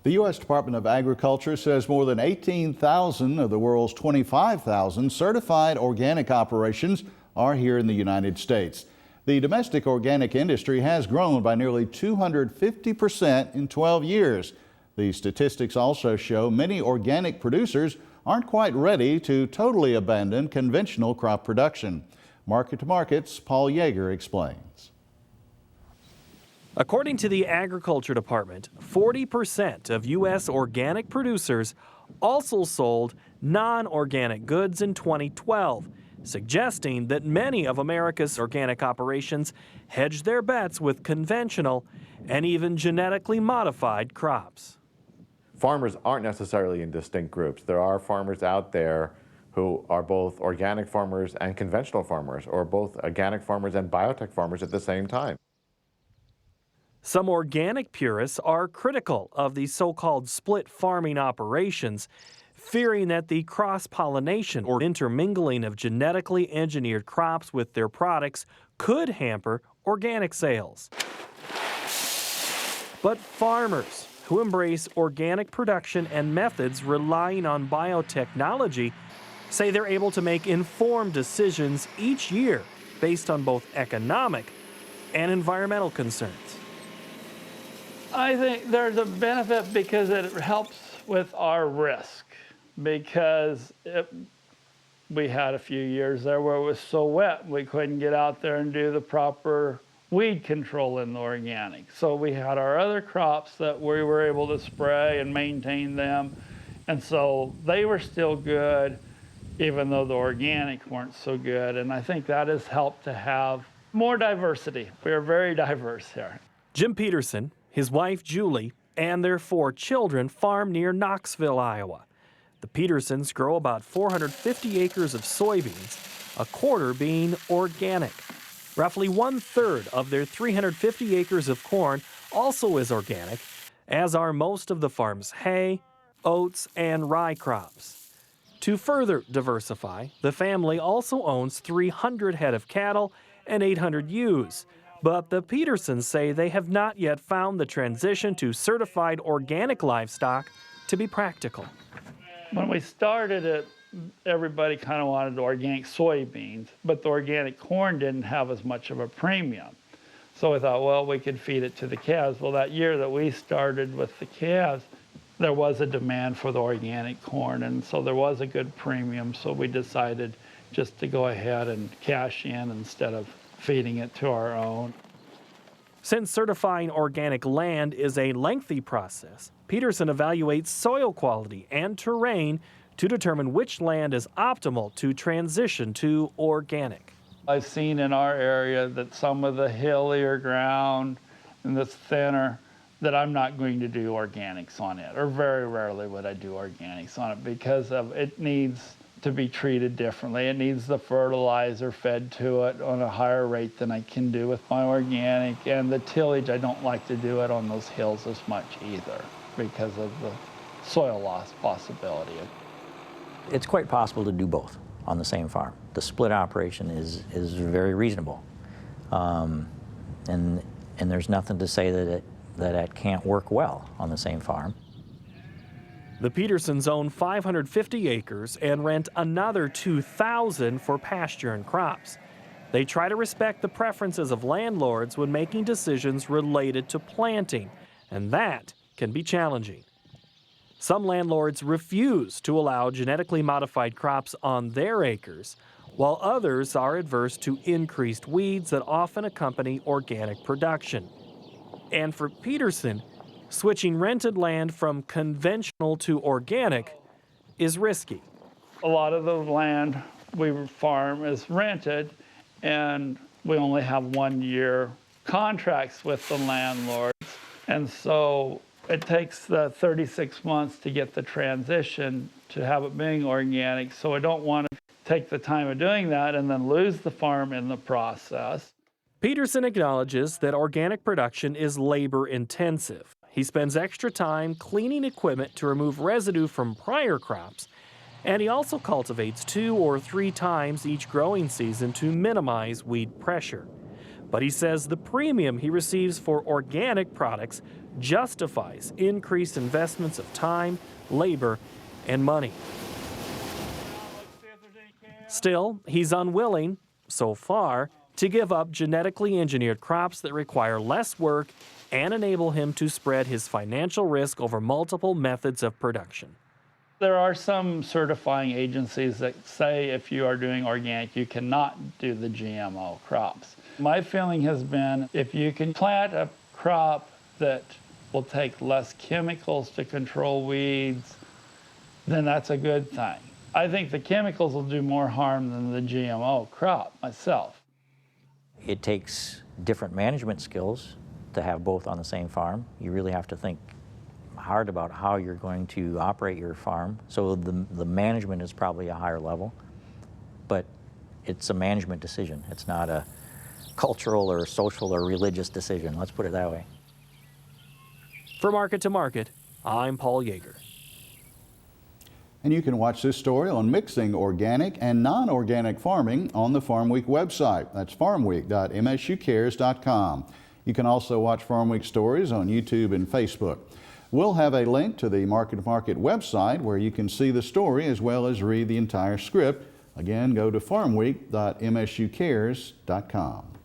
The U.S. Department of Agriculture says more than 18,000 of the world's 25,000 certified organic operations are here in the United States. The domestic organic industry has grown by nearly 250% in 12 years. The statistics also show many organic producers aren't quite ready to totally abandon conventional crop production. Market to Markets, Paul Yeager explains. According to the Agriculture Department, 40% of U.S. organic producers also sold non-organic goods in 2012, suggesting that many of America's organic operations hedge their bets with conventional and even genetically modified crops. Farmers aren't necessarily in distinct groups. There are farmers out there who are both organic farmers and conventional farmers, or both organic farmers and biotech farmers at the same time. Some organic purists are critical of the so-called split farming operations, fearing that the cross-pollination or intermingling of genetically engineered crops with their products could hamper organic sales. But farmers who embrace organic production and methods relying on biotechnology say they're able to make informed decisions each year based on both economic and environmental concerns. I think there's a benefit because it helps with our risk, because we had a few years there where it was so wet we couldn't get out there and do the proper weed control in the organic. So we had our other crops that we were able to spray and maintain them, and so they were still good even though the organic weren't so good. And I think that has helped to have more diversity. We are very diverse here. Jim Peterson, his wife Julie, and their 4 children farm near Knoxville, Iowa. The Petersons grow about 450 acres of soybeans, a quarter being organic. Roughly 1/3 of their 350 acres of corn also is organic, as are most of the farm's hay, oats, and rye crops. To further diversify, the family also owns 300 head of cattle and 800 ewes. But the Petersons say they have not yet found the transition to certified organic livestock to be practical. When we started it, everybody kind of wanted organic soybeans, but the organic corn didn't have as much of a premium. So we thought, well, we could feed it to the calves. Well, that year that we started with the calves, there was a demand for the organic corn, and so there was a good premium, so we decided just to go ahead and cash in instead of feeding it to our own. Since certifying organic land is a lengthy process, Peterson evaluates soil quality and terrain to determine which land is optimal to transition to organic. I've seen in our area that some of the hillier ground and that's thinner, that I'm not going to do organics on it, or very rarely would I do organics on it because of it needs to be treated differently. It needs the fertilizer fed to it on a higher rate than I can do with my organic. And the tillage, I don't like to do it on those hills as much either because of the soil loss possibility. It's quite possible to do both on the same farm. The split operation is very reasonable. And there's nothing to say that it can't work well on the same farm. The Petersons own 550 acres and rent another 2,000 for pasture and crops. They try to respect the preferences of landlords when making decisions related to planting, and that can be challenging. Some landlords refuse to allow genetically modified crops on their acres, while others are adverse to increased weeds that often accompany organic production. And for Peterson, switching rented land from conventional to organic is risky. A lot of the land we farm is rented, and we only have 1-year contracts with the landlords. And so it takes the 36 months to get the transition to have it being organic. So I don't want to take the time of doing that and then lose the farm in the process. Peterson acknowledges that organic production is labor intensive. He spends extra time cleaning equipment to remove residue from prior crops, and he also cultivates 2 or 3 times each growing season to minimize weed pressure. But he says the premium he receives for organic products justifies increased investments of time, labor, and money. Still, he's unwilling, so far, to give up genetically engineered crops that require less work and enable him to spread his financial risk over multiple methods of production. There are some certifying agencies that say if you are doing organic, you cannot do the GMO crops. My feeling has been if you can plant a crop that will take less chemicals to control weeds, then that's a good thing. I think the chemicals will do more harm than the GMO crop myself. It takes different management skills to have both on the same farm. You really have to think hard about how you're going to operate your farm. So the management is probably a higher level, but it's a management decision. It's not a cultural or social or religious decision. Let's put it that way. For Market to Market, I'm Paul Yeager. And you can watch this story on mixing organic and non-organic farming on the Farmweek website. That's farmweek.msucares.com. You can also watch Farmweek stories on YouTube and Facebook. We'll have a link to the Market to Market website where you can see the story as well as read the entire script. Again, go to farmweek.msucares.com.